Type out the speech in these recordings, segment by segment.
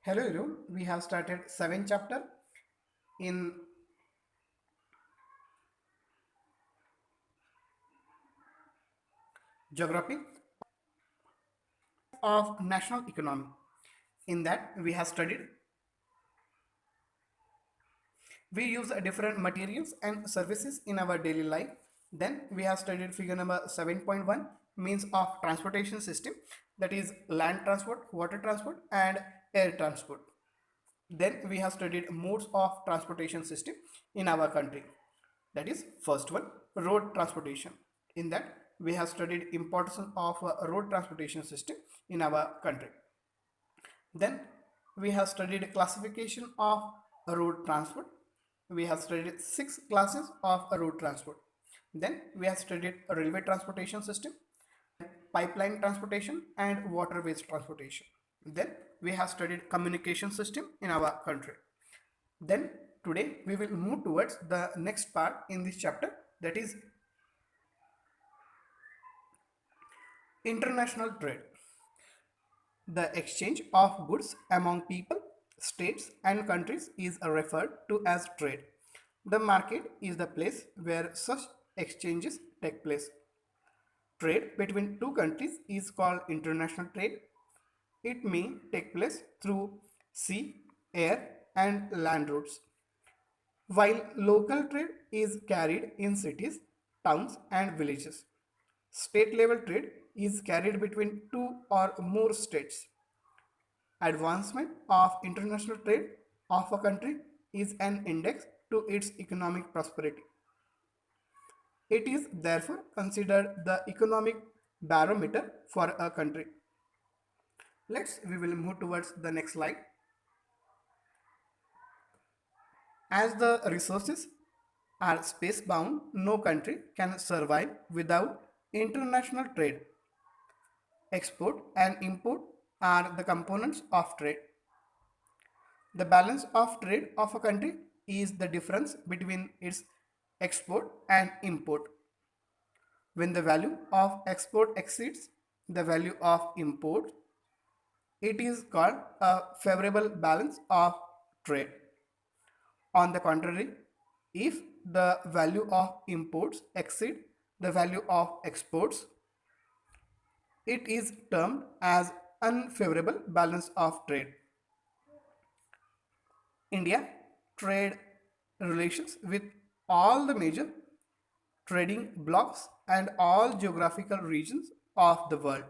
Hello everyone, we have started 7th chapter in geography of national economy. In that we have studied, we use different materials and services in our daily life. Then we have studied figure number 7.1, means of transportation system, that is land transport, water transport and air transport. Then we have studied modes of transportation system in our country. That is first one, road transportation. In that we have studied importance of a road transportation system in our country. Then we have studied classification of road transport. We have studied six classes of road transport. Then we have studied railway transportation system, pipeline transportation and waterways transportation. Then we have studied communication system in our country. Then today we will move towards the next part in this chapter, that is international trade. The exchange of goods among people, states and countries is referred to as trade. The market is the place where such exchanges take place. Trade between two countries is called international trade. It may take place through sea, air and land routes. While local trade is carried in cities, towns and villages, state level trade is carried between two or more states. Advancement of international trade of a country is an index to its economic prosperity. It is therefore considered the economic barometer for a country. We will move towards the next slide. As the resources are space bound, no country can survive without international trade. Export and import are the components of trade. The balance of trade of a country is the difference between its export and import. When the value of export exceeds the value of import, it is called a favorable balance of trade. On the contrary, if the value of imports exceed the value of exports, it is termed as unfavorable balance of trade. India trade relations with all the major trading blocs and all geographical regions of the world.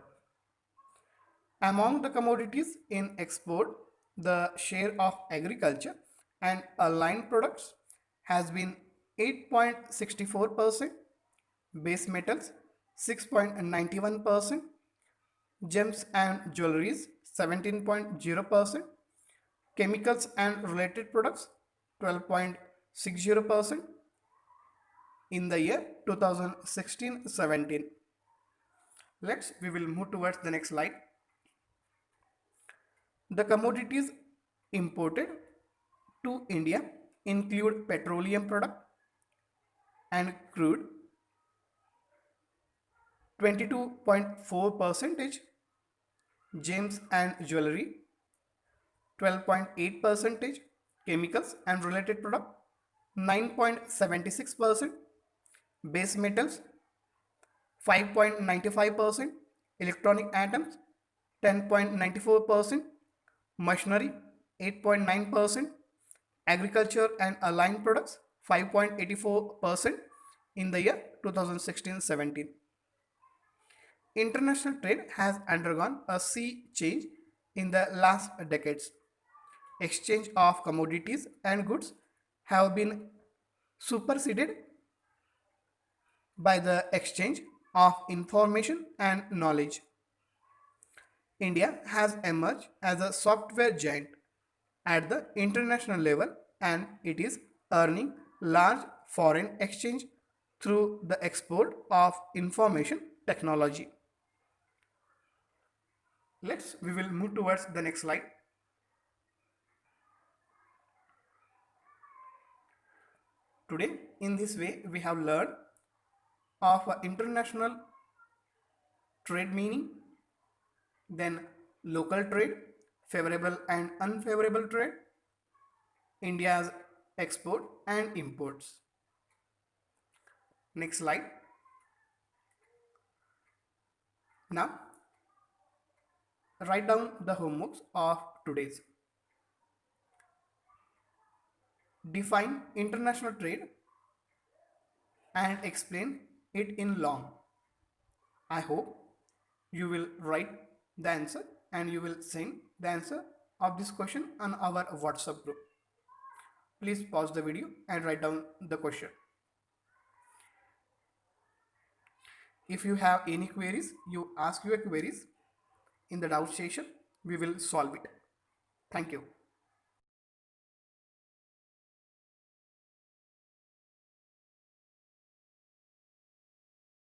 Among the commodities in export, the share of agriculture and allied products has been 8.64%, base metals 6.91%, gems and jewelries 17.0%, chemicals and related products 12.60% in the year 2016-17. We will move towards the next slide. The commodities imported to India include petroleum product and crude 22.4 percentage, gems and jewelry 12.8 percentage, chemicals and related product 9.76%, base metals 5.95%, electronic atoms 10.94%, machinery 8.9%, agriculture and allied products 5.84% in the year 2016-17. International trade has undergone a sea change in the last decades. Exchange of commodities and goods have been superseded by the exchange of information and knowledge. India has emerged as a software giant at the international level and it is earning large foreign exchange through the export of information technology. We will move towards the next slide. Today, in this way, we have learned of international trade meaning, then local trade, favorable and unfavorable trade, India's export and imports. Next slide. Now, write down the homeworks of today's. Define international trade and explain it in long. I hope you will write the answer and you will send the answer of this question on our WhatsApp group. Please pause the video and write down the question. If you have any queries, you ask your queries in the doubt session. We will solve it. Thank you.